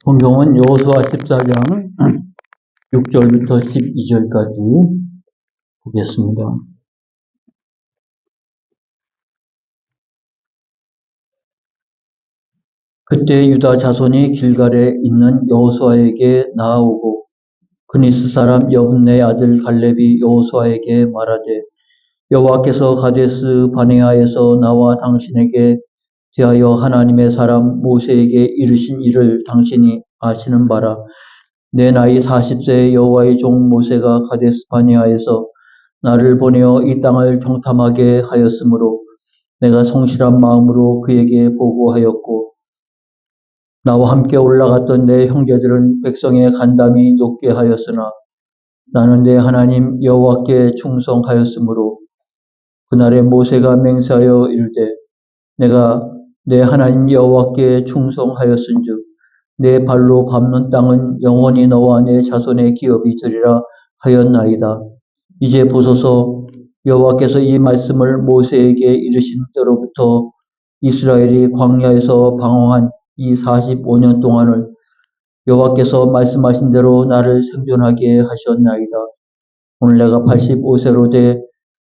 성경은 여호수아 14장 6절부터 12절까지 보겠습니다. 그때 유다 자손이 길갈에 있는 여호수아에게 나아오고 그니스 사람 여분네 아들 갈렙이 여호수아에게 말하되 여호와께서 가데스 바네아에서 나와 당신에게 대하여 하나님의 사람 모세에게 이르신 일을 당신이 아시는 바라. 내 나이 40세의 여호와의 종 모세가 가데스 바네아에서 나를 보내어 이 땅을 정탐하게 하였으므로 내가 성실한 마음으로 그에게 보고하였고 나와 함께 올라갔던 내 형제들은 백성의 간담이 높게 하였으나 나는 내 하나님 여호와께 충성하였으므로 그날에 모세가 맹세하여 이르되 내가 내 하나님 여호와께 충성하였은즉 내 발로 밟는 땅은 영원히 너와 내 자손의 기업이 되리라 하였나이다. 이제 보소서 여호와께서 이 말씀을 모세에게 이르신 때로부터 이스라엘이 광야에서 방황한 이 45년 동안을 여호와께서 말씀하신 대로 나를 생존하게 하셨나이다. 오늘 내가 85세로 돼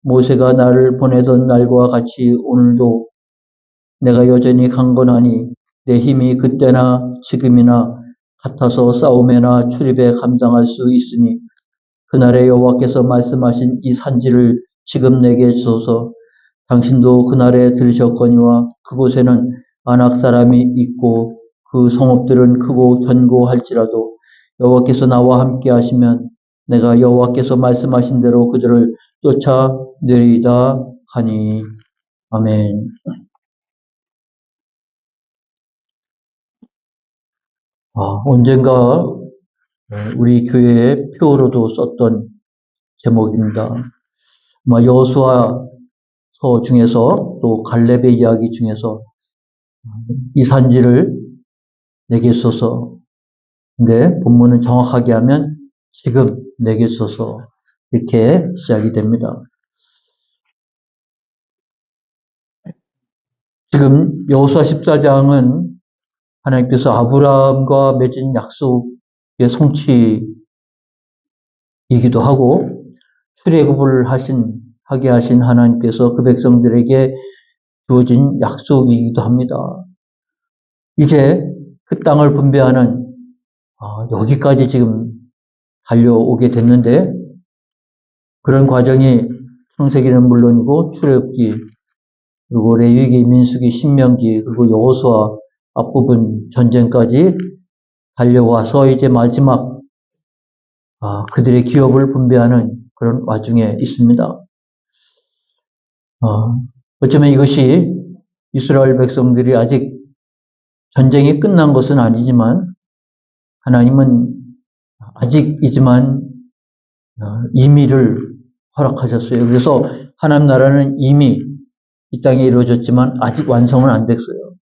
모세가 나를 보내던 날과 같이 오늘도 내가 여전히 강건하니 내 힘이 그때나 지금이나 같아서 싸움에나 출입에 감당할 수 있으니 그날에 여호와께서 말씀하신 이 산지를 지금 내게 주소서. 당신도 그날에 들으셨거니와 그곳에는 아낙 사람이 있고 그 성읍들은 크고 견고할지라도 여호와께서 나와 함께 하시면 내가 여호와께서 말씀하신 대로 그들을 쫓아내리이다 하니. 아멘. 언젠가 우리 교회의 표어로도 썼던 제목입니다. 여호수아서 중에서 또 갈렙의 이야기 중에서 이 산지를 내게 주소서. 근데 본문은 정확하게 하면 지금 내게 주소서. 이렇게 시작이 됩니다. 지금 여호수아 14장은 하나님께서 아브라함과 맺은 약속의 성취이기도 하고 출애굽을 하게 하신 하나님께서 그 백성들에게 주어진 약속이기도 합니다. 이제 그 땅을 분배하는 여기까지 지금 달려오게 됐는데 그런 과정이 창세기는 물론이고 출애굽기 그리고 레위기, 민수기, 신명기 그리고 여호수아 앞부분 전쟁까지 달려와서 이제 마지막 그들의 기업을 분배하는 그런 와중에 있습니다. 어쩌면 이것이 이스라엘 백성들이 아직 전쟁이 끝난 것은 아니지만 하나님은 아직이지만 임의를 허락하셨어요. 그래서 하나님 나라는 이미 이 땅에 이루어졌지만 아직 완성은 안 됐어요.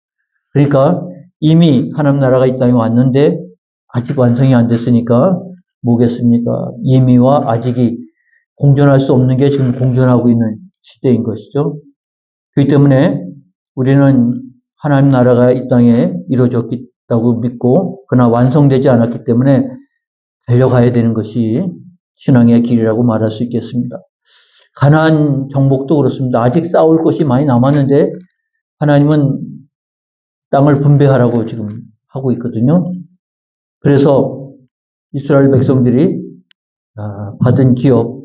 그러니까 이미 하나님 나라가 이 땅에 왔는데 아직 완성이 안 됐으니까 뭐겠습니까? 이미와 아직이 공존할 수 없는 게 지금 공존하고 있는 시대인 것이죠. 그렇기 때문에 우리는 하나님 나라가 이 땅에 이루어졌다고 믿고 그러나 완성되지 않았기 때문에 달려가야 되는 것이 신앙의 길이라고 말할 수 있겠습니다. 가나안 정복도 그렇습니다. 아직 싸울 것이 많이 남았는데 하나님은 땅을 분배하라고 지금 하고 있거든요. 그래서 이스라엘 백성들이 받은 기업,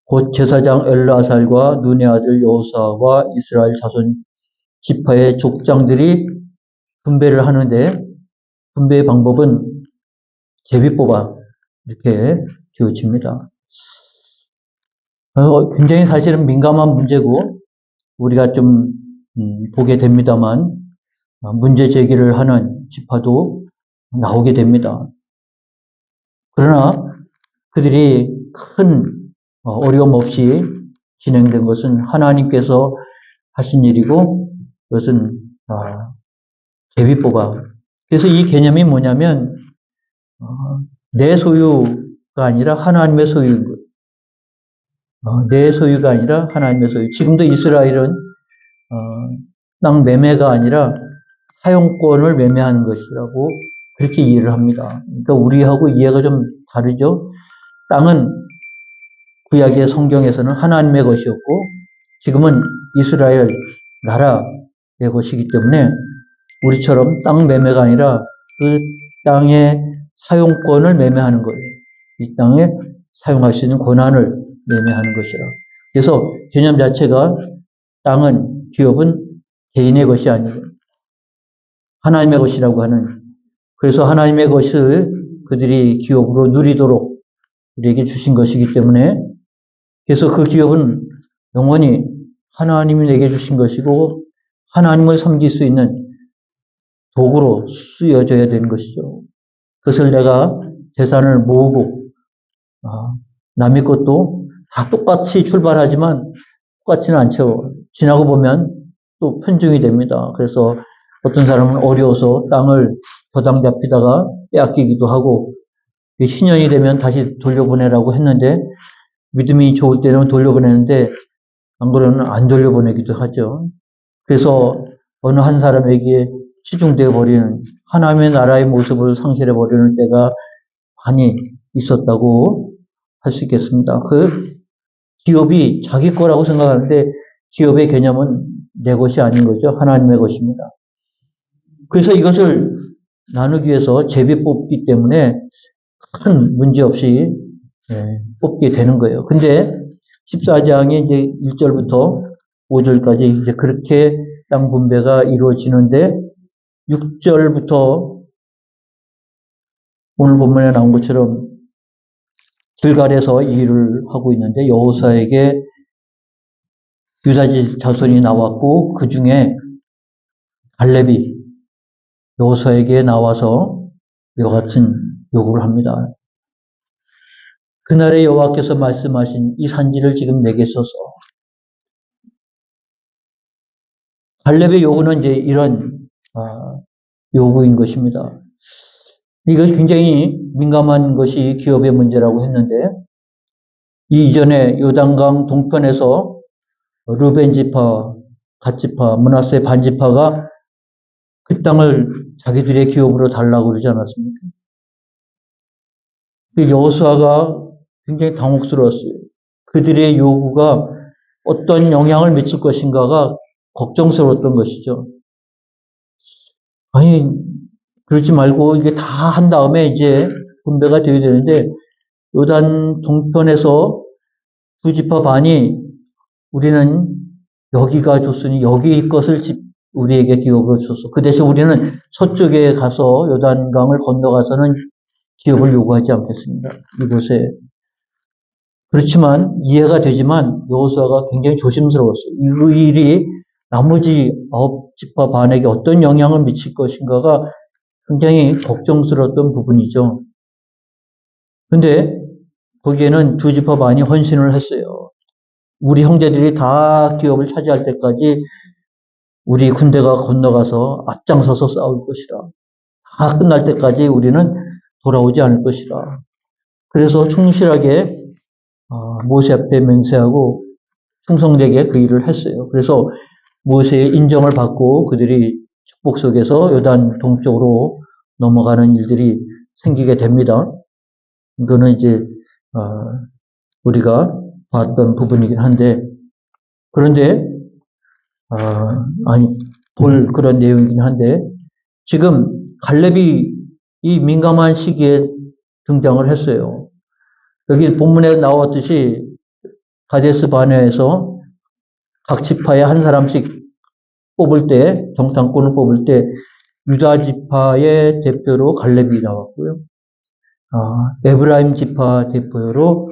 곧 제사장 엘르아살과 눈의 아들 여호수아와 이스라엘 자손 지파의 족장들이 분배를 하는데 분배의 방법은 제비뽑아 이렇게 되어집니다. 굉장히 사실은 민감한 문제고 우리가 좀 보게 됩니다만 문제 제기를 하는 지파도 나오게 됩니다. 그러나 그들이 큰 어려움 없이 진행된 것은 하나님께서 하신 일이고 그것은 제비뽑아. 그래서 이 개념이 뭐냐면 내 소유가 아니라 하나님의 소유인 거예요. 내 소유가 아니라 하나님의 소유. 지금도 이스라엘은 땅 매매가 아니라 사용권을 매매하는 것이라고 그렇게 이해를 합니다. 그러니까 우리하고 이해가 좀 다르죠. 땅은 구약의 성경에서는 하나님의 것이었고 지금은 이스라엘 나라의 것이기 때문에 우리처럼 땅 매매가 아니라 그 땅의 사용권을 매매하는 거예요. 이 땅에 사용할 수 있는 권한을 매매하는 것이라. 그래서 개념 자체가 땅은, 기업은 개인의 것이 아니고 하나님의 것이라고 하는, 그래서 하나님의 것을 그들이 기업으로 누리도록 우리에게 주신 것이기 때문에, 그래서 그 기업은 영원히 하나님이 내게 주신 것이고 하나님을 섬길 수 있는 도구로 쓰여져야 되는 것이죠. 그것을 내가 재산을 모으고 남의 것도 다 똑같이 출발하지만 똑같지는 않죠. 지나고 보면 또 편중이 됩니다. 그래서 어떤 사람은 어려워서 땅을 도당 잡히다가 빼앗기기도 하고 신년이 되면 다시 돌려보내라고 했는데 믿음이 좋을 때는 돌려보내는데 안 그러면 안 돌려보내기도 하죠. 그래서 어느 한 사람에게 치중되어 버리는 하나님의 나라의 모습을 상실해 버리는 때가 많이 있었다고 할 수 있겠습니다. 그 기업이 자기 거라고 생각하는데 기업의 개념은 내 것이 아닌 거죠. 하나님의 것입니다. 그래서 이것을 나누기 위해서 제비 뽑기 때문에 큰 문제 없이 뽑게 되는 거예요. 근데 14장의 이제 1절부터 5절까지 이제 그렇게 땅 분배가 이루어지는데 6절부터 오늘 본문에 나온 것처럼 길갈에서 이 일을 하고 있는데 여호수아에게 유다 자손이 나왔고 그 중에 갈렙이 여호수아에게 나와서 이와 같은 요구를 합니다. 그날에 여호와께서 말씀하신 이 산지를 지금 내게 써서 갈렙의 요구는 이제 이런 요구인 것입니다. 이것이 굉장히 민감한 것이 기업의 문제라고 했는데 이전에 요단강 동편에서 르벤 지파, 갓 지파, 므낫세 반 지파가 그 땅을 자기들의 기업으로 달라고 그러지 않았습니까? 여호수아가 굉장히 당혹스러웠어요. 그들의 요구가 어떤 영향을 미칠 것인가가 걱정스러웠던 것이죠. 아니, 그러지 말고 이게 다 한 다음에 이제 분배가 되어야 되는데 요단 동편에서 두 지파 반이 우리는 여기가 좋으니 여기 것을 우리에게 기업을 줬어. 그 대신 우리는 서쪽에 가서 요단강을 건너가서는 기업을 요구하지 않겠습니다. 이곳에. 그렇지만 이해가 되지만 여호수아가 굉장히 조심스러웠어요. 이 일이 나머지 9지파 반에게 어떤 영향을 미칠 것인가가 굉장히 걱정스러웠던 부분이죠. 근데 거기에는 두 지파 반이 헌신을 했어요. 우리 형제들이 다 기업을 차지할 때까지 우리 군대가 건너가서 앞장서서 싸울 것이라. 다 끝날 때까지 우리는 돌아오지 않을 것이라. 그래서 충실하게 모세 앞에 맹세하고 충성되게 그 일을 했어요. 그래서 모세의 인정을 받고 그들이 축복 속에서 요단 동쪽으로 넘어가는 일들이 생기게 됩니다. 이거는 이제 우리가 봤던 부분이긴 한데 그런데 볼 그런 내용이긴 한데 지금 갈렙이 이 민감한 시기에 등장을 했어요. 여기 본문에 나왔듯이 가데스 바네에서 각 지파에 한 사람씩 뽑을 때 정탐꾼을 뽑을 때 유다 지파의 대표로 갈렙이 나왔고요. 에브라임 지파 대표로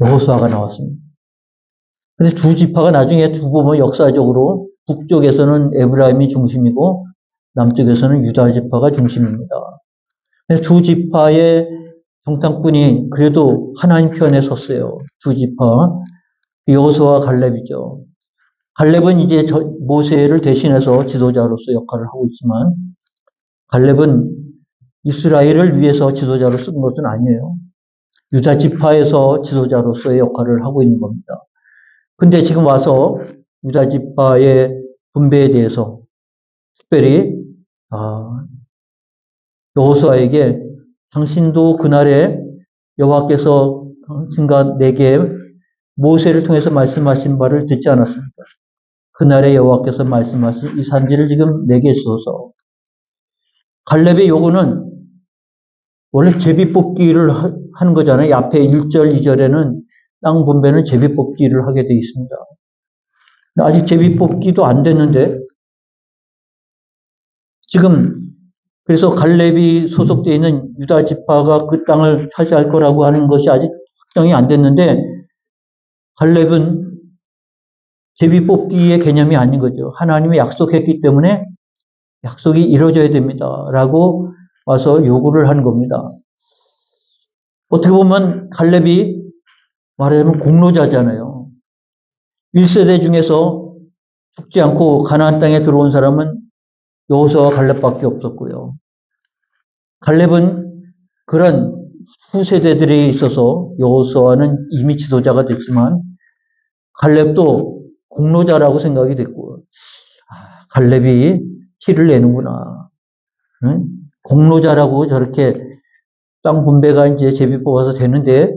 여호수아가 나왔습니다. 그래서 두 지파가 나중에 두 보면 역사적으로 북쪽에서는 에브라임이 중심이고 남쪽에서는 유다 지파가 중심입니다. 두 지파의 정탐꾼이 그래도 하나님 편에 섰어요. 두 지파 여호수아와 갈렙이죠. 갈렙은 이제 모세를 대신해서 지도자로서 역할을 하고 있지만 갈렙은 이스라엘을 위해서 지도자로 쓴 것은 아니에요. 유다 지파에서 지도자로서의 역할을 하고 있는 겁니다. 근데 지금 와서 유다 지파의 분배에 대해서 특별히 여호수아에게 당신도 그날에 여호와께서 당신과 내게 모세를 통해서 말씀하신 바를 듣지 않았습니까? 그날에 여호와께서 말씀하신 이 산지를 지금 내게 주소서. 갈렙의 요구는 원래 제비 뽑기를 하는 거잖아요. 앞에 1절, 2절에는 땅 분배는 제비 뽑기를 하게 되어 있습니다. 아직 제비 뽑기도 안 됐는데 지금 그래서 갈렙이 소속되어 있는 유다 지파가 그 땅을 차지할 거라고 하는 것이 아직 확정이 안 됐는데 갈렙은 제비 뽑기의 개념이 아닌 거죠. 하나님이 약속했기 때문에 약속이 이루어져야 됩니다. 라고 와서 요구를 하는 겁니다. 어떻게 보면 갈렙이 말하자면 공로자잖아요. 1세대 중에서 죽지 않고 가나안 땅에 들어온 사람은 여호수아와 갈렙밖에 없었고요. 갈렙은 그런 후세대들에 있어서 여호수아는 이미 지도자가 됐지만 갈렙도 공로자라고 생각이 됐고 갈렙이 티를 내는구나. 응? 공로자라고 저렇게 땅 분배가 이제 제비 뽑아서 되는데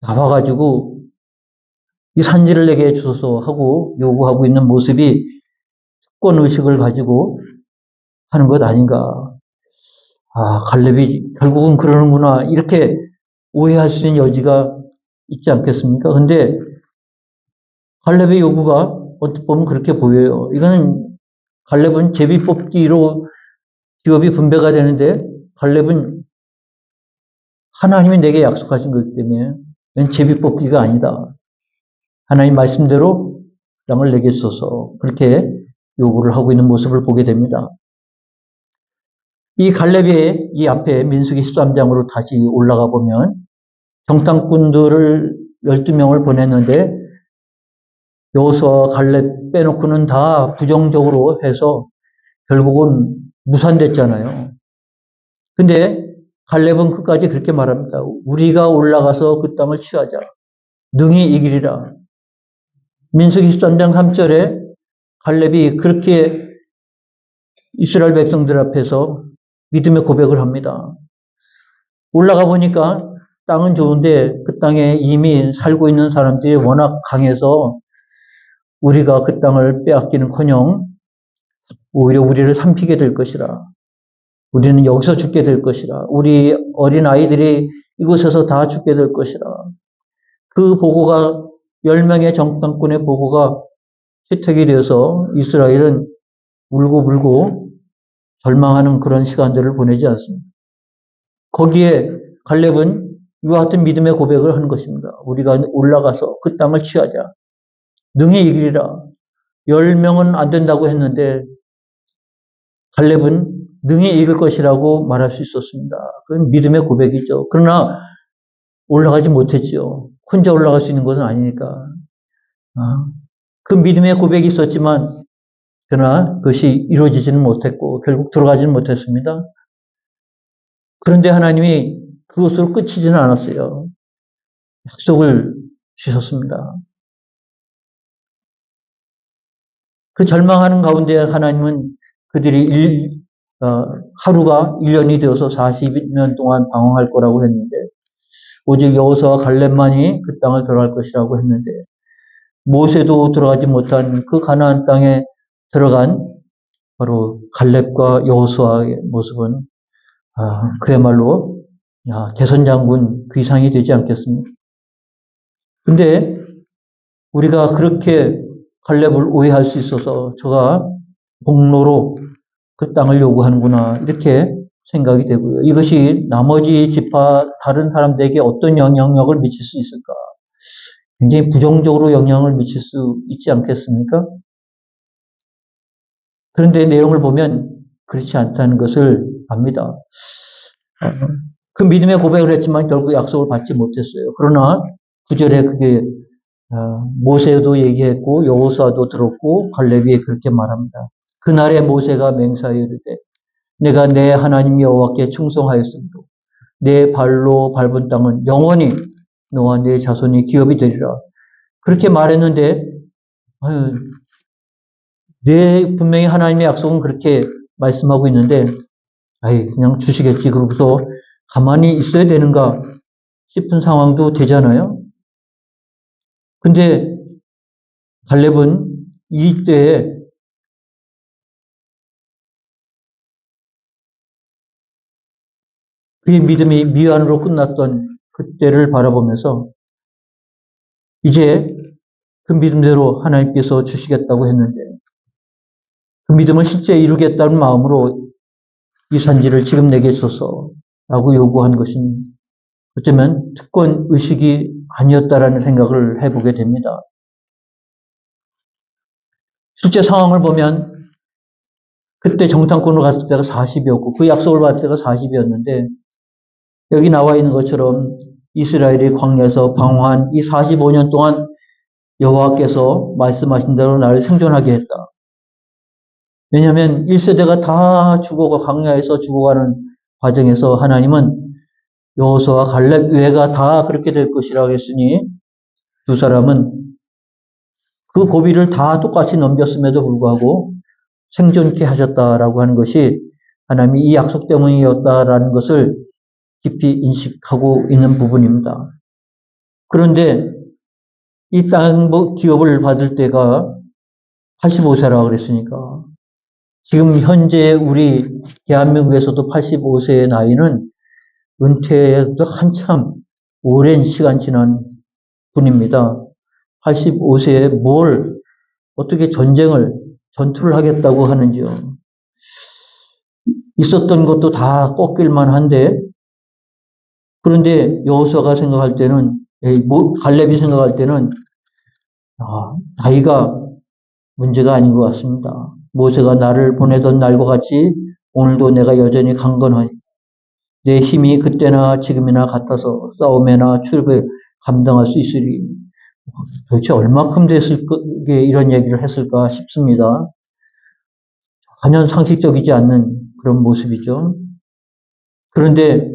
나와가지고 이 산지를 내게 주소서 하고 요구하고 있는 모습이 특권의식을 가지고 하는 것 아닌가. 갈렙이 결국은 그러는구나. 이렇게 오해할 수 있는 여지가 있지 않겠습니까? 근데 갈렙의 요구가 어떻게 보면 그렇게 보여요. 이거는 갈렙은 제비 뽑기로 기업이 분배가 되는데 갈렙은 하나님이 내게 약속하신 거기 때문에 이건 제비 뽑기가 아니다. 하나님 말씀대로 땅을 내게 주소서. 그렇게 요구를 하고 있는 모습을 보게 됩니다. 이 갈렙의 이 앞에 민수기 13장으로 다시 올라가 보면 정탐꾼들을 12명을 보냈는데 여호수아와 갈렙 빼놓고는 다 부정적으로 해서 결국은 무산됐잖아요. 근데 갈렙은 끝까지 그렇게 말합니다. 우리가 올라가서 그 땅을 취하자. 능히 이기리라. 민수기 13장 3절에 갈렙이 그렇게 이스라엘 백성들 앞에서 믿음의 고백을 합니다. 올라가 보니까 땅은 좋은데 그 땅에 이미 살고 있는 사람들이 워낙 강해서 우리가 그 땅을 빼앗기는커녕 오히려 우리를 삼키게 될 것이라. 우리는 여기서 죽게 될 것이라. 우리 어린 아이들이 이곳에서 다 죽게 될 것이라. 그 보고가 10명의 정탐꾼의 보고가 채택이 되어서 이스라엘은 울고불고 절망하는 그런 시간들을 보내지 않습니다. 거기에 갈렙은 이와 같은 믿음의 고백을 하는 것입니다. 우리가 올라가서 그 땅을 취하자. 능히 이기리라. 10명은 안 된다고 했는데 갈렙은 능히 이길 것이라고 말할 수 있었습니다. 그건 믿음의 고백이죠. 그러나 올라가지 못했죠. 혼자 올라갈 수 있는 것은 아니니까. 그 믿음의 고백이 있었지만 그러나 그것이 이루어지지는 못했고 결국 들어가지는 못했습니다. 그런데 하나님이 그것으로 끝이지는 않았어요. 약속을 주셨습니다. 그 절망하는 가운데 하나님은 그들이 하루가 1년이 되어서 40년 동안 방황할 거라고 했는데 오직 여호수아와 갈렙만이 그 땅을 들어갈 것이라고 했는데 모세도 들어가지 못한 그 가나안 땅에 들어간 바로 갈렙과 여호수아의 모습은 그야말로 개선장군 귀상이 되지 않겠습니까? 근데 우리가 그렇게 갈렙을 오해할 수 있어서 저가 공로로 그 땅을 요구하는구나 이렇게 생각이 되고요. 이것이 나머지 지파 다른 사람들에게 어떤 영향력을 미칠 수 있을까? 굉장히 부정적으로 영향을 미칠 수 있지 않겠습니까? 그런데 내용을 보면 그렇지 않다는 것을 압니다. 그 믿음의 고백을 했지만 결국 약속을 받지 못했어요. 그러나 9절에 그게 모세도 얘기했고 여호수아도 들었고 갈렙이 그렇게 말합니다. 그날에 모세가 맹세하여 이르되 내가 내 하나님 여호와께 충성하였으므로 내 발로 밟은 땅은 영원히 너와 내 자손이 기업이 되리라. 그렇게 말했는데 분명히 하나님의 약속은 그렇게 말씀하고 있는데 아이, 그냥 주시겠지. 그러고서 가만히 있어야 되는가 싶은 상황도 되잖아요. 근데 갈렙은 이때에 그의 믿음이 미완으로 끝났던 그때를 바라보면서 이제 그 믿음대로 하나님께서 주시겠다고 했는데 그 믿음을 실제 이루겠다는 마음으로 이 산지를 지금 내게 줘서라고 요구한 것은 어쩌면 특권 의식이 아니었다라는 생각을 해보게 됩니다. 실제 상황을 보면 그때 정탐꾼으로 갔을 때가 40이었고 그 약속을 받을 때가 40이었는데 여기 나와 있는 것처럼 이스라엘이 광야에서 방황한 이 45년 동안 여호와께서 말씀하신 대로 나를 생존하게 했다. 왜냐하면 1세대가 다 죽어가 광야에서 죽어가는 과정에서 하나님은 여호수아와 갈렙 외가 다 그렇게 될 것이라고 했으니 두 사람은 그 고비를 다 똑같이 넘겼음에도 불구하고 생존케 하셨다라고 하는 것이 하나님이 이 약속 때문이었다라는 것을 깊이 인식하고 있는 부분입니다. 그런데 이 땅 기업을 받을 때가 85세라고 그랬으니까 지금 현재 우리 대한민국에서도 85세의 나이는 은퇴에도 한참 오랜 시간 지난 분입니다. 85세에 뭘 어떻게 전투를 하겠다고 하는지요. 있었던 것도 다 꺾일만 한데 그런데 여호수아가 생각할 때는 갈렙이 생각할 때는 나이가 문제가 아닌 것 같습니다. 모세가 나를 보내던 날과 같이 오늘도 내가 여전히 강건하니 내 힘이 그때나 지금이나 같아서 싸움이나 출입을 감당할 수 있으리. 도대체 얼마큼 됐을게 이런 얘기를 했을까 싶습니다. 전혀 상식적이지 않는 그런 모습이죠. 그런데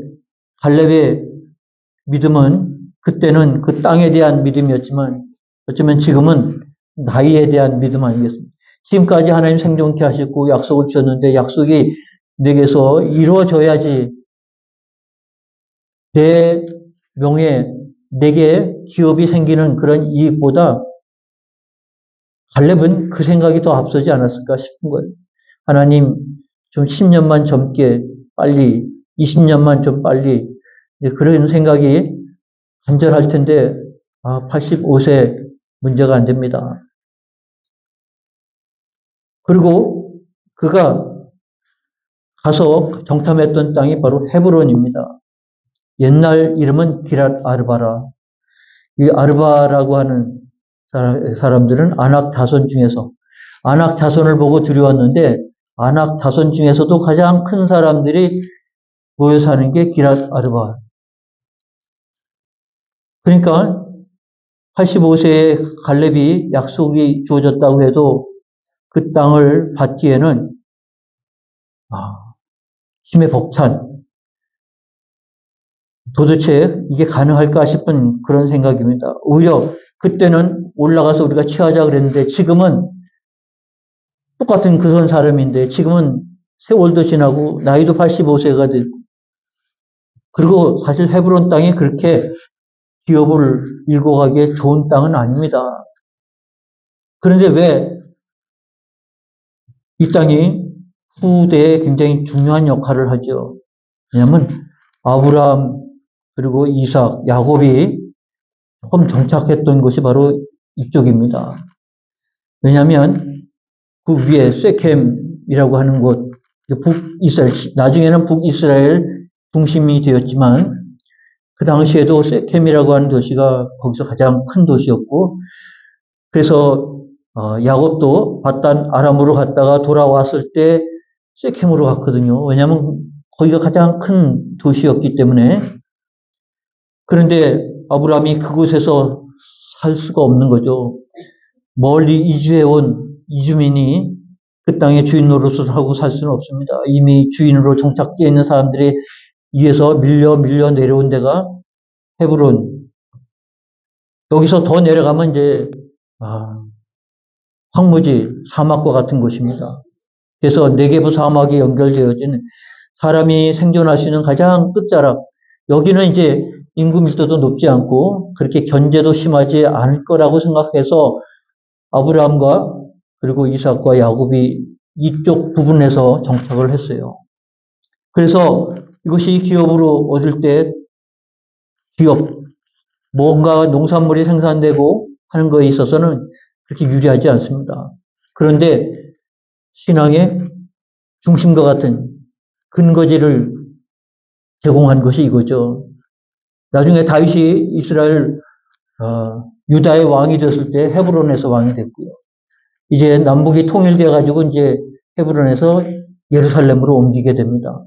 갈렙의 믿음은 그때는 그 땅에 대한 믿음이었지만 어쩌면 지금은 나이에 대한 믿음 아니겠습니까? 지금까지 하나님 생존케 하셨고 약속을 주셨는데 약속이 내게서 이루어져야지 내 명예, 내게 기업이 생기는 그런 이익보다 갈렙은 그 생각이 더 앞서지 않았을까 싶은 거예요. 하나님 좀 10년만 젊게 빨리 20년만 좀 빨리 그런 생각이 간절할 텐데 85세 문제가 안 됩니다. 그리고 그가 가서 정탐했던 땅이 바로 헤브론입니다. 옛날 이름은 기랏 아르바라. 이 아르바라고 하는 사람들은 아낙 자손 중에서 아낙 자손을 보고 두려웠는데 아낙 자손 중에서도 가장 큰 사람들이 모여 사는 게 기랏 아르바. 그러니까 85세의 갈렙이 약속이 주어졌다고 해도 그 땅을 받기에는 힘에 벅찬 도대체 이게 가능할까 싶은 그런 생각입니다. 오히려 그때는 올라가서 우리가 취하자 그랬는데 지금은 똑같은 그런 사람인데 지금은 세월도 지나고 나이도 85세가 됐고 그리고 사실 헤브론 땅이 그렇게 기업을 일고 가기에 좋은 땅은 아닙니다. 그런데 왜 이 땅이 후대에 굉장히 중요한 역할을 하죠. 왜냐하면 아브라함 그리고 이삭, 야곱이 조금 정착했던 곳이 바로 이쪽입니다. 왜냐하면 그 위에 세켐이라고 하는 곳, 북이스라엘, 나중에는 북이스라엘 중심이 되었지만 그 당시에도 세켐이라고 하는 도시가 거기서 가장 큰 도시였고 그래서 야곱도 바단 아람으로 갔다가 돌아왔을 때 세켐으로 갔거든요. 왜냐하면 거기가 가장 큰 도시였기 때문에. 그런데 아브라함이 그곳에서 살 수가 없는 거죠. 멀리 이주해온 이주민이 그 땅의 주인 노릇을 하고 살 수는 없습니다. 이미 주인으로 정착되어 있는 사람들이 위에서 밀려 내려온 데가 헤브론. 여기서 더 내려가면 이제 황무지 사막과 같은 곳입니다. 그래서 네게브 사막이 연결되어진 사람이 생존할 수 있는 가장 끝자락. 여기는 이제 인구 밀도도 높지 않고 그렇게 견제도 심하지 않을 거라고 생각해서 아브라함과 그리고 이삭과 야곱이 이쪽 부분에서 정착을 했어요. 그래서 이것이 기업으로 얻을 때 기업, 뭔가 농산물이 생산되고 하는 거에 있어서는 그렇게 유리하지 않습니다. 그런데 신앙의 중심과 같은 근거지를 제공한 것이 이거죠. 나중에 다윗이 이스라엘 유다의 왕이 됐을 때 헤브론에서 왕이 됐고요. 이제 남북이 통일되어 가지고 이제 헤브론에서 예루살렘으로 옮기게 됩니다.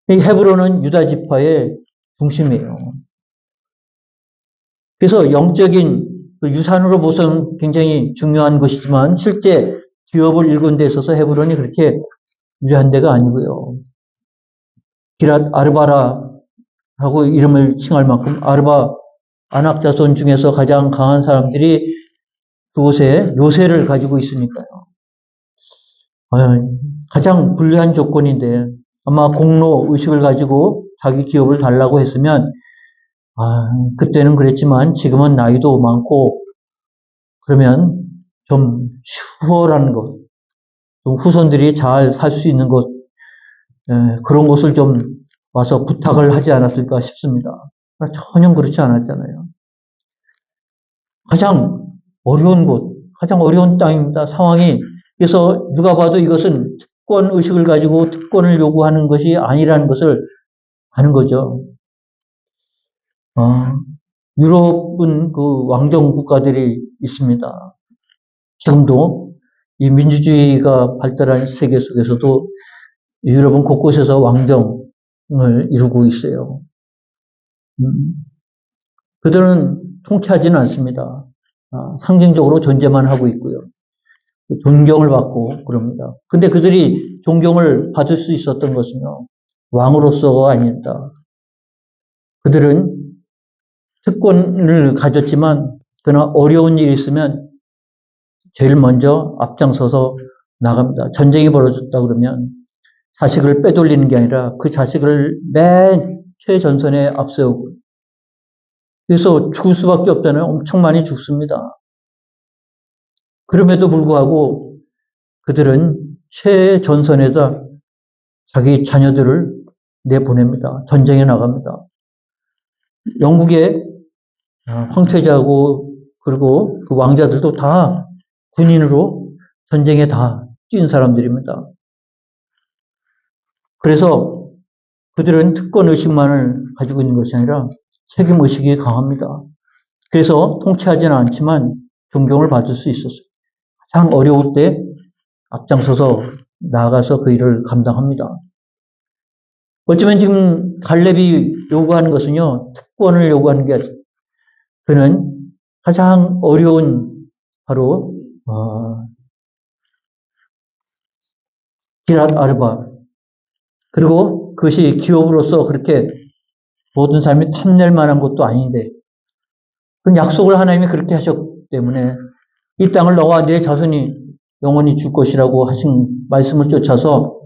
이 헤브론은 유다 지파의 중심이에요. 그래서 영적인 유산으로 보서는 굉장히 중요한 것이지만 실제 기업을 일군 데 있어서 헤브론이 그렇게 유리한 데가 아니고요. 기랏 아르바라하고 이름을 칭할 만큼 아르바 안악자손 중에서 가장 강한 사람들이 그곳에 요새를 가지고 있으니까요. 가장 불리한 조건인데 아마 공로 의식을 가지고 자기 기업을 달라고 했으면 그때는 그랬지만 지금은 나이도 많고 그러면 좀 수월한 것, 좀 후손들이 잘 살 수 있는 곳, 그런 곳을 좀 와서 부탁을 하지 않았을까 싶습니다. 전혀 그렇지 않았잖아요. 가장 어려운 곳, 가장 어려운 땅입니다. 상황이. 그래서 누가 봐도 이것은 특권 의식을 가지고 특권을 요구하는 것이 아니라는 것을 아는 거죠. 유럽은 그 왕정 국가들이 있습니다. 지금도 이 민주주의가 발달한 세계 속에서도 유럽은 곳곳에서 왕정을 이루고 있어요. 그들은 통치하지는 않습니다. 상징적으로 존재만 하고 있고요. 존경을 받고 그럽니다. 근데 그들이 존경을 받을 수 있었던 것은요, 왕으로서가 아닙니다. 그들은 특권을 가졌지만, 그러나 어려운 일이 있으면 제일 먼저 앞장서서 나갑니다. 전쟁이 벌어졌다 그러면 자식을 빼돌리는 게 아니라 그 자식을 맨 최전선에 앞세우고, 그래서 죽을 수밖에 없잖아요. 엄청 많이 죽습니다. 그럼에도 불구하고 그들은 최전선에다 자기 자녀들을 내보냅니다. 전쟁에 나갑니다. 영국의 황태자고 그리고 그 왕자들도 다 군인으로 전쟁에 다 뛴 사람들입니다. 그래서 그들은 특권의식만을 가지고 있는 것이 아니라 책임의식이 강합니다. 그래서 통치하지는 않지만 존경을 받을 수 있었어요. 가장 어려울 때 앞장서서 나아가서 그 일을 감당합니다. 어쩌면 지금 갈렙이 요구하는 것은요, 특권을 요구하는 게 아니라 그는 가장 어려운 바로 기랏 아르바, 그리고 그것이 기업으로서 그렇게 모든 삶이 탐낼 만한 것도 아닌데 그 약속을 하나님이 그렇게 하셨기 때문에 이 땅을 너와 네 자손이 영원히 줄 것이라고 하신 말씀을 쫓아서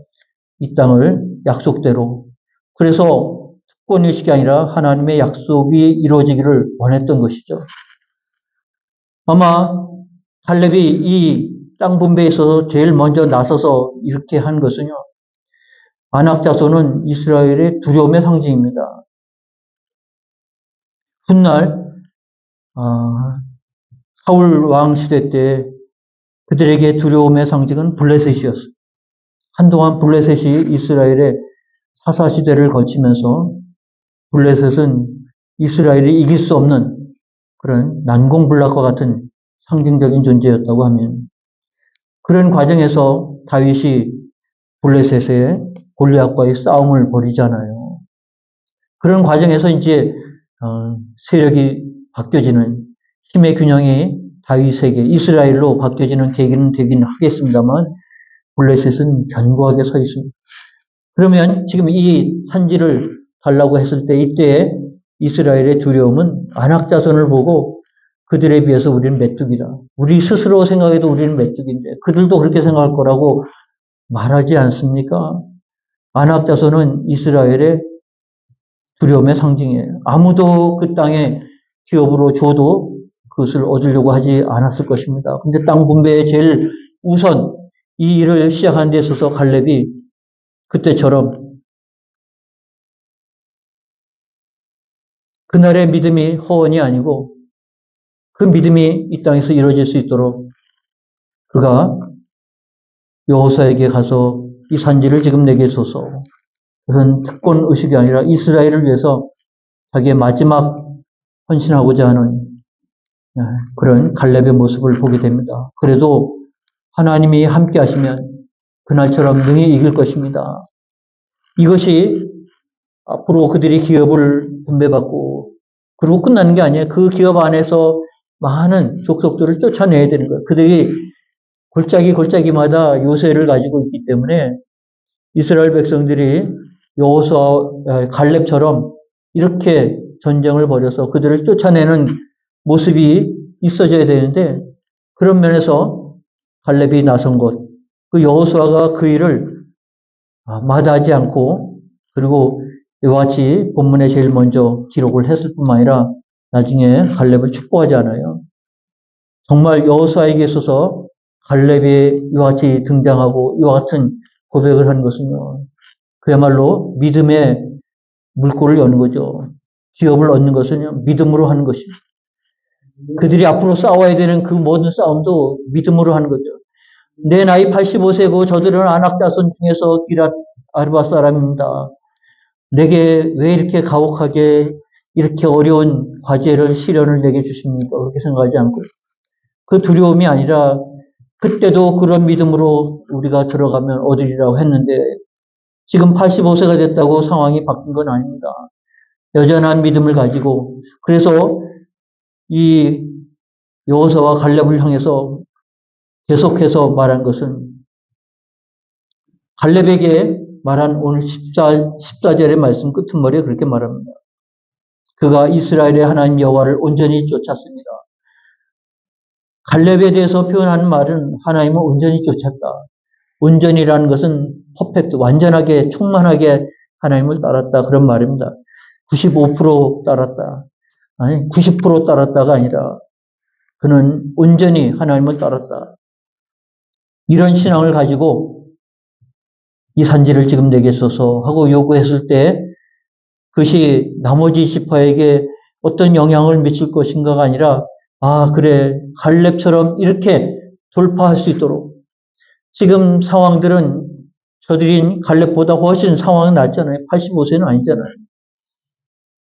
이 땅을 약속대로, 그래서 특권의식이 아니라 하나님의 약속이 이루어지기를 원했던 것이죠. 아마 갈렙이 이 땅 분배에 있어서 제일 먼저 나서서 이렇게 한 것은요, 아낙 자손은 이스라엘의 두려움의 상징입니다. 훗날 사울 왕 시대 때 그들에게 두려움의 상징은 블레셋이었습니다. 한동안 블레셋이 이스라엘의 사사 시대를 거치면서 블레셋은 이스라엘이 이길 수 없는 그런 난공불락과 같은 상징적인 존재였다고 하면, 그런 과정에서 다윗이 블레셋의 골리앗과의 싸움을 벌이잖아요. 그런 과정에서 이제 세력이 바뀌어지는, 힘의 균형이 다윗에게 이스라엘로 바뀌어지는 계기는 되긴 하겠습니다만 블레셋은 견고하게 서 있습니다. 그러면 지금 이 산지를 달라고 했을 때 이때 이스라엘의 두려움은 아낙 자손을 보고 그들에 비해서 우리는 메뚜기다. 우리 스스로 생각해도 우리는 메뚜기인데 그들도 그렇게 생각할 거라고 말하지 않습니까? 아낙 자손은 이스라엘의 두려움의 상징이에요. 아무도 그 땅에 기업으로 줘도 그것을 얻으려고 하지 않았을 것입니다. 근데 땅 분배에 제일 우선 이 일을 시작한 데 있어서 갈렙이 그때처럼 그날의 믿음이 허언이 아니고 그 믿음이 이 땅에서 이루어질 수 있도록 그가 여호수아에게 가서 이 산지를 지금 내게 줘서 그것은 특권 의식이 아니라 이스라엘을 위해서 자기의 마지막 헌신하고자 하는 그런 갈렙의 모습을 보게 됩니다. 그래도 하나님이 함께 하시면 그날처럼 능히 이길 것입니다. 이것이 앞으로 그들이 기업을 분배받고 그리고 끝나는 게 아니에요. 그 기업 안에서 많은 족속들을 쫓아내야 되는 거예요. 그들이 골짜기마다 요새를 가지고 있기 때문에 이스라엘 백성들이 여호수아 갈렙처럼 이렇게 전쟁을 벌여서 그들을 쫓아내는 모습이 있어져야 되는데 그런 면에서 갈렙이 나선 것, 그 여호수아가 그 일을 마다하지 않고 그리고 이와 같이 본문에 제일 먼저 기록을 했을 뿐만 아니라 나중에 갈렙을 축복하지 않아요. 정말 여호수아에게 있어서 갈렙이 이와 같이 등장하고 이와 같은 고백을 하는 것은요. 그야말로 믿음의 물꼬를 여는 거죠. 기업을 얻는 것은 믿음으로 하는 것이죠. 그들이 앞으로 싸워야 되는 그 모든 싸움도 믿음으로 하는 거죠. 내 나이 85세고 저들은 아낙 자손 중에서 기랏 아르바 사람입니다. 내게 왜 이렇게 가혹하게 이렇게 어려운 과제를 시련을 내게 주십니까? 그렇게 생각하지 않고 그 두려움이 아니라 그때도 그런 믿음으로 우리가 들어가면 얻으리라고 했는데 지금 85세가 됐다고 상황이 바뀐 건 아닙니다. 여전한 믿음을 가지고 그래서 이 여호수아와 갈렙을 향해서 계속해서 말한 것은 갈렙에게 말한 오늘 14절의 말씀 끝머리에 그렇게 말합니다. 그가 이스라엘의 하나님 여호와를 온전히 쫓았습니다. 갈렙에 대해서 표현하는 말은 하나님을 온전히 쫓았다. 온전이라는 것은 퍼펙트, 완전하게 충만하게 하나님을 따랐다 그런 말입니다. 95% 따랐다. 아니 90% 따랐다가 아니라 그는 온전히 하나님을 따랐다. 이런 신앙을 가지고 이 산지를 지금 내게 써서 하고 요구했을 때 그것이 나머지 지파에게 어떤 영향을 미칠 것인가가 아니라 그래 갈렙처럼 이렇게 돌파할 수 있도록 지금 상황들은 저들인 갈렙보다 훨씬 상황은 낫잖아요. 85세는 아니잖아요.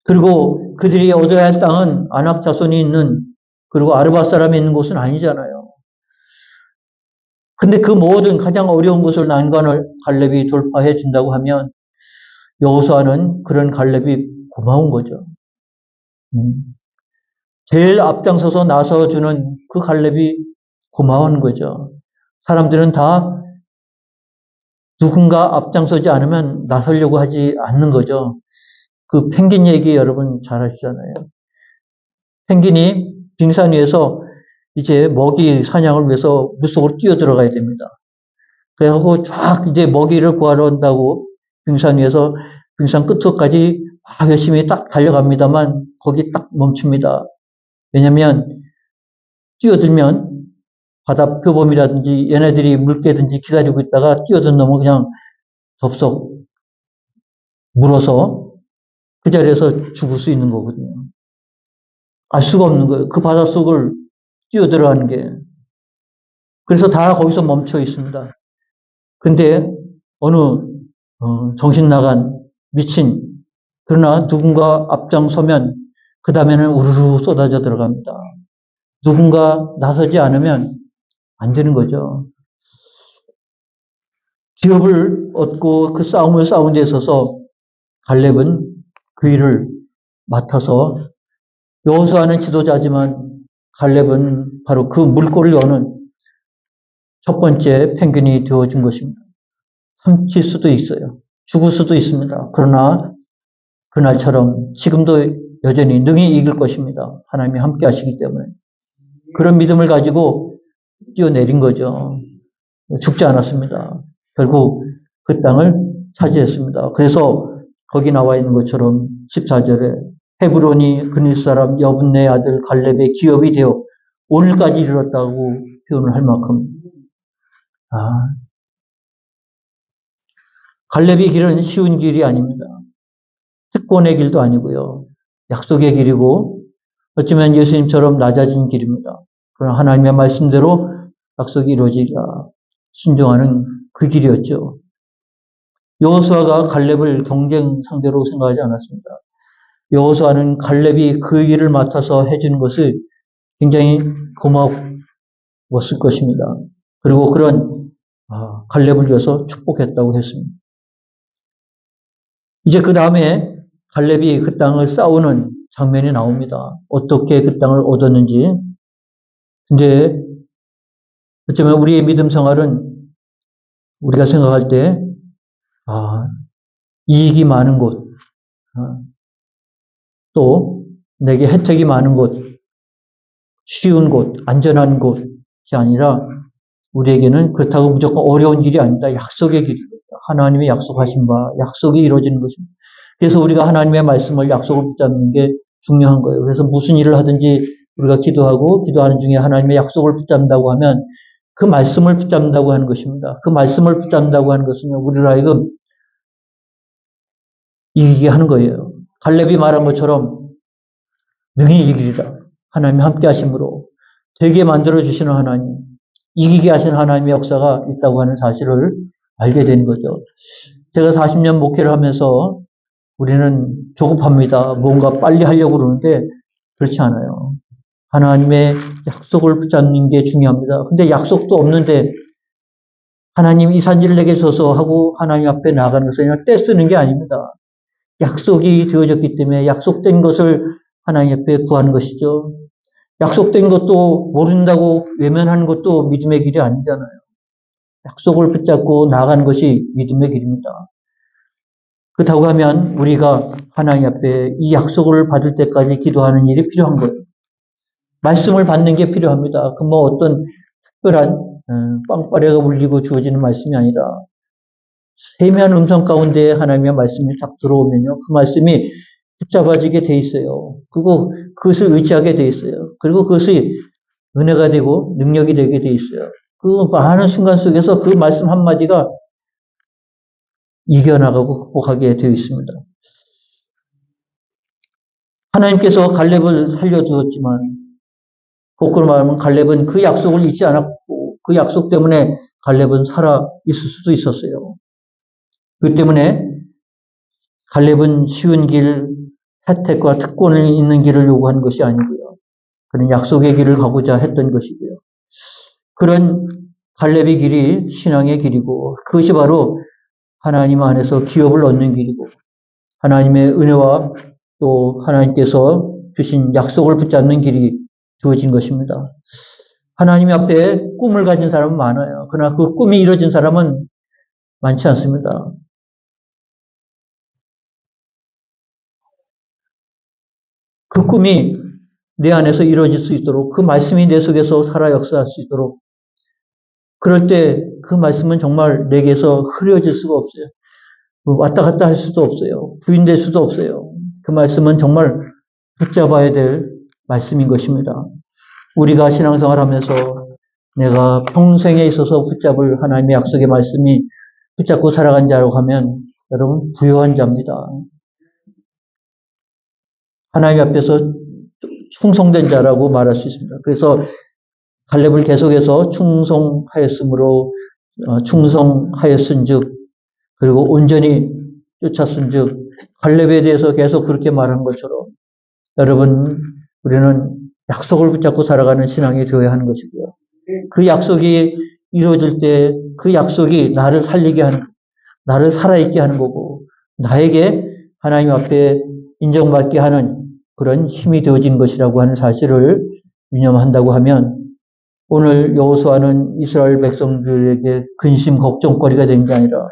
그리고 그들이 얻어야 할 땅은 아낙 자손이 있는 그리고 아르바 사람이 있는 곳은 아니잖아요. 근데 그 모든 가장 어려운 곳을 난관을 갈렙이 돌파해 준다고 하면 여호수아는 그런 갈렙이 고마운 거죠. 제일 앞장서서 나서주는 그 갈렙이 고마운 거죠. 사람들은 다 누군가 앞장서지 않으면 나서려고 하지 않는 거죠. 그 펭귄 얘기 여러분 잘 아시잖아요. 펭귄이 빙산 위에서 이제 먹이 사냥을 위해서 물속으로 뛰어 들어가야 됩니다. 그래서 쫙 이제 먹이를 구하러 온다고 빙산 위에서 빙산 끝까지 막 열심히 딱 달려갑니다만 거기 딱 멈춥니다. 왜냐면 뛰어들면 바다 표범이라든지 얘네들이 물개든지 기다리고 있다가 뛰어든 놈은 그냥 덥석 물어서 그 자리에서 죽을 수 있는 거거든요. 알 수가 없는 거예요. 그 바닷속을 뛰어들어가는 게. 그래서 다 거기서 멈춰 있습니다. 근데 어느 정신 나간 미친 그러나 누군가 앞장서면 그 다음에는 우르르 쏟아져 들어갑니다. 누군가 나서지 않으면 안 되는 거죠. 기업을 얻고 그 싸움을 싸운 데 있어서 갈렙은 그 일을 맡아서 여호수아는 지도자지만 갈렙은 바로 그 물꼬를 여는 첫 번째 펭귄이 되어준 것입니다. 삼킬 수도 있어요. 죽을 수도 있습니다. 그러나 그날처럼 지금도 여전히 능히 이길 것입니다. 하나님이 함께 하시기 때문에. 그런 믿음을 가지고 뛰어내린 거죠. 죽지 않았습니다. 결국 그 땅을 차지했습니다. 그래서 거기 나와 있는 것처럼 14절에 헤브론이 그니스 사람 여분네 아들 갈렙의 기업이 되어 오늘까지 이르렀다고 표현을 할 만큼 갈렙의 길은 쉬운 길이 아닙니다. 특권의 길도 아니고요. 약속의 길이고 어쩌면 예수님처럼 낮아진 길입니다. 그러나 하나님의 말씀대로 약속이 이루어지기가 순종하는 그 길이었죠. 여호수아가 갈렙을 경쟁 상대로 생각하지 않았습니다. 여호수아는 갈렙이 그 일을 맡아서 해주는 것을 굉장히 고마웠을 것입니다. 그리고 그런 갈렙을 위해서 축복했다고 했습니다. 이제 그 다음에 갈렙이 그 땅을 싸우는 장면이 나옵니다. 어떻게 그 땅을 얻었는지. 근데 어쩌면 우리의 믿음 생활은 우리가 생각할 때 이익이 많은 곳, 또 내게 혜택이 많은 곳, 쉬운 곳, 안전한 곳이 아니라 우리에게는 그렇다고 무조건 어려운 길이 아니다. 약속의 길입니다. 하나님의 약속하신 바, 약속이 이루어지는 것입니다. 그래서 우리가 하나님의 말씀을 약속을 붙잡는 게 중요한 거예요. 그래서 무슨 일을 하든지 우리가 기도하는 중에 하나님의 약속을 붙잡는다고 하면 그 말씀을 붙잡는다고 하는 것입니다. 그 말씀을 붙잡는다고 하는 것은 우리를 하여금 이기게 하는 거예요. 갈렙이 말한 것처럼 능히 이기리라. 하나님이 함께 하심으로 되게 만들어주시는 하나님, 이기게 하신 하나님의 역사가 있다고 하는 사실을 알게 되는 거죠. 제가 40년 목회를 하면서 우리는 조급합니다. 뭔가 빨리 하려고 그러는데 그렇지 않아요. 하나님의 약속을 붙잡는 게 중요합니다. 근데 약속도 없는데 하나님 이 산지를 내게 줘서 하고 하나님 앞에 나가는 것은 그냥 떼쓰는 게 아닙니다. 약속이 되어졌기 때문에 약속된 것을 하나님 앞에 구하는 것이죠. 약속된 것도 모른다고 외면하는 것도 믿음의 길이 아니잖아요. 약속을 붙잡고 나가는 것이 믿음의 길입니다. 그렇다고 하면 우리가 하나님 앞에 이 약속을 받을 때까지 기도하는 일이 필요한 거예요. 말씀을 받는 게 필요합니다. 그 뭐 어떤 특별한 빵빠레가 울리고 주어지는 말씀이 아니라 세미한 음성 가운데 하나님의 말씀이 딱 들어오면요. 그 말씀이 붙잡아지게 돼 있어요. 그리고 그것을 의지하게 돼 있어요. 그리고 그것이 은혜가 되고 능력이 되게 돼 있어요. 그 많은 순간 속에서 그 말씀 한마디가 이겨나가고 극복하게 되어 있습니다. 하나님께서 갈렙을 살려주었지만 거꾸로 말하면 갈렙은 그 약속을 잊지 않았고 그 약속 때문에 갈렙은 살아 있을 수도 있었어요. 그 때문에 갈렙은 쉬운 길, 혜택과 특권을 있는 길을 요구하는 것이 아니고요. 그는 약속의 길을 가고자 했던 것이고요. 그런 갈렙의 길이 신앙의 길이고 그것이 바로 하나님 안에서 기업을 얻는 길이고 하나님의 은혜와 또 하나님께서 주신 약속을 붙잡는 길이 되어진 것입니다. 하나님 앞에 꿈을 가진 사람은 많아요. 그러나 그 꿈이 이루어진 사람은 많지 않습니다. 그 꿈이 내 안에서 이루어질 수 있도록 그 말씀이 내 속에서 살아 역사할 수 있도록 그럴 때 그 말씀은 정말 내게서 흐려질 수가 없어요. 왔다 갔다 할 수도 없어요. 부인될 수도 없어요. 그 말씀은 정말 붙잡아야 될 말씀인 것입니다. 우리가 신앙생활 하면서 내가 평생에 있어서 붙잡을 하나님의 약속의 말씀이 붙잡고 살아간 자라고 하면 여러분 부유한 자입니다. 하나님 앞에서 충성된 자라고 말할 수 있습니다. 그래서 갈렙을 계속해서 충성하였으므로 충성하였은즉 그리고 온전히 쫓았은즉 갈렙에 대해서 계속 그렇게 말한 것처럼 여러분 우리는 약속을 붙잡고 살아가는 신앙이 되어야 하는 것이고요. 그 약속이 이루어질 때 그 약속이 나를 살리게 하는 나를 살아있게 하는 거고 나에게 하나님 앞에 인정받게 하는 그런 힘이 되어진 것이라고 하는 사실을 유념한다고 하면 오늘 여호수아는 이스라엘 백성들에게 근심 걱정거리가 된 게 아니라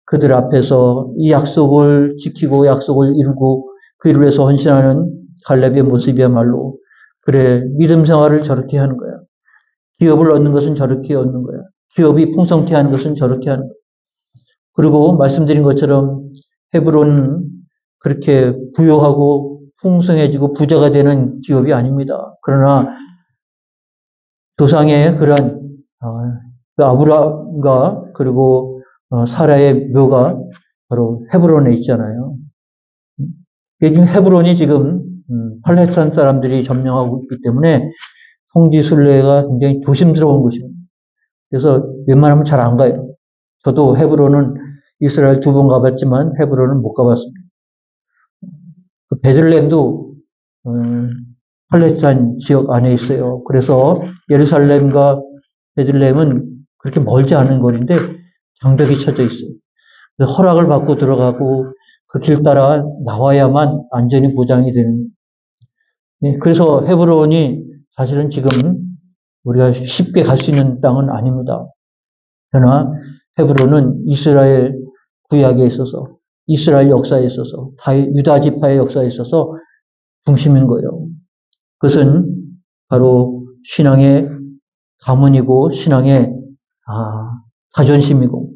그들 앞에서 이 약속을 지키고 약속을 이루고 그 일을 위해서 헌신하는 갈렙의 모습이야말로 그래 믿음 생활을 저렇게 하는 거야. 기업을 얻는 것은 저렇게 얻는 거야. 기업이 풍성케 하는 것은 저렇게 하는 거야. 그리고 말씀드린 것처럼 헤브론은 그렇게 부유하고 풍성해지고 부자가 되는 기업이 아닙니다. 그러나 조상의 그런 그 아브라함과 그리고 사라의 묘가 바로 헤브론에 있잖아요. 지금 헤브론이 지금 팔레스타인 사람들이 점령하고 있기 때문에 성지 순례가 굉장히 조심스러운 곳입니다. 그래서 웬만하면 잘 안 가요. 저도 헤브론은 이스라엘 2번 가봤지만 헤브론은 못 가봤습니다. 그 베들레헴도 팔레스타인 지역 안에 있어요. 그래서 예루살렘과 베들레헴은 그렇게 멀지 않은 거리인데 장벽이 쳐져 있어요. 그래서 허락을 받고 들어가고 그 길 따라 나와야만 안전이 보장이 되는. 그래서 헤브론이 사실은 지금 우리가 쉽게 갈 수 있는 땅은 아닙니다. 그러나 헤브론은 이스라엘 구약에 있어서 이스라엘 역사에 있어서 유다 지파의 역사에 있어서 중심인 거예요. 그것은 바로 신앙의 가문이고 신앙의 자존심이고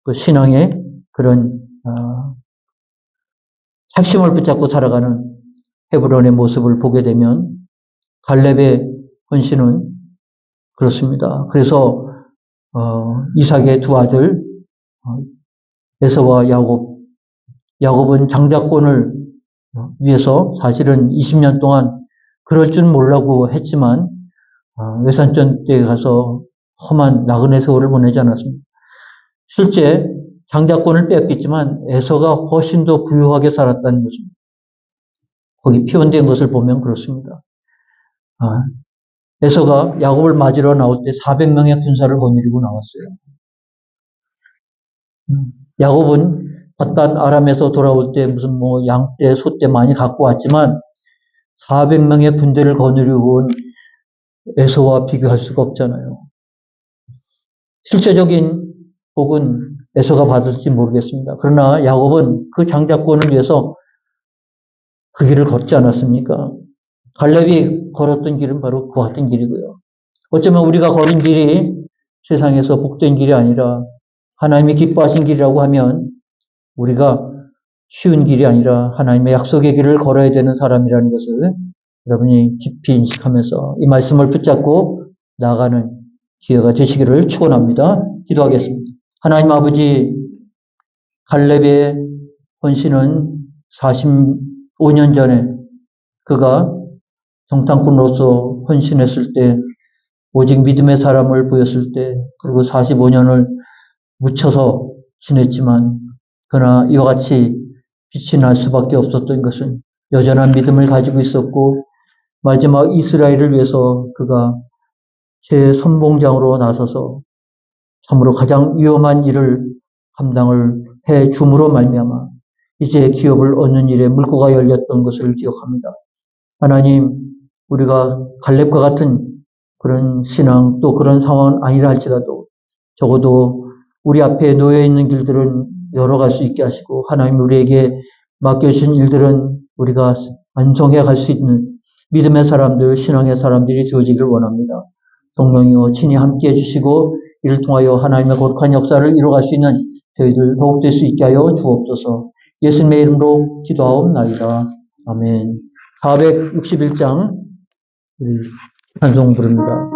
그 신앙의 그런 핵심을 붙잡고 살아가는 헤브론의 모습을 보게 되면 갈렙의 헌신은 그렇습니다. 그래서 이삭의 두 아들 에서와 야곱은 장자권을 위해서 사실은 20년 동안 그럴 줄 몰라고 했지만 외산전 때에 가서 험한 나그네 세월을 보내지 않았습니다. 실제 장자권을 뺏겼지만 에서가 훨씬 더 부유하게 살았다는 것입니다. 거기 표현된 것을 보면 그렇습니다. 에서가 야곱을 맞으러 나올 때 400명의 군사를 거느리고 나왔어요. 야곱은 바단 아람에서 돌아올 때 무슨 양떼, 소떼 많이 갖고 왔지만 400명의 군대를 거느리고 온 에서와 비교할 수가 없잖아요. 실제적인 복은 에서가 받을지 모르겠습니다. 그러나 야곱은 그 장자권을 위해서 그 길을 걷지 않았습니까? 갈렙이 걸었던 길은 바로 그 같은 길이고요. 어쩌면 우리가 걸은 길이 세상에서 복된 길이 아니라 하나님이 기뻐하신 길이라고 하면 우리가 쉬운 길이 아니라 하나님의 약속의 길을 걸어야 되는 사람이라는 것을 여러분이 깊이 인식하면서 이 말씀을 붙잡고 나아가는 기회가 되시기를 축원합니다. 기도하겠습니다. 하나님 아버지, 갈렙의 헌신은 45년 전에 그가 정탐꾼으로서 헌신했을 때 오직 믿음의 사람을 보였을 때 그리고 45년을 묻혀서 지냈지만 그러나 이와 같이 빛이 날 수밖에 없었던 것은 여전한 믿음을 가지고 있었고 마지막 이스라엘을 위해서 그가 제선봉장으로 나서서 참으로 가장 위험한 일을 감당을 해 줌으로 말미암아 이제 기업을 얻는 일에 물꼬가 열렸던 것을 기억합니다. 하나님, 우리가 갈렙과 같은 그런 신앙 또 그런 상황은 아니라 할지라도 적어도 우리 앞에 놓여 있는 길들은 열어갈 수 있게 하시고 하나님 우리에게 맡겨주신 일들은 우리가 완성해 갈 수 있는 믿음의 사람들, 신앙의 사람들이 되어지기를 원합니다. 성령이여 친히 함께해 주시고 이를 통하여 하나님의 거룩한 역사를 이뤄갈 수 있는 저희들 더욱 될 수 있게 하여 주옵소서. 예수님의 이름으로 기도하옵나이다. 아멘. 461장 우리 찬송 부릅니다.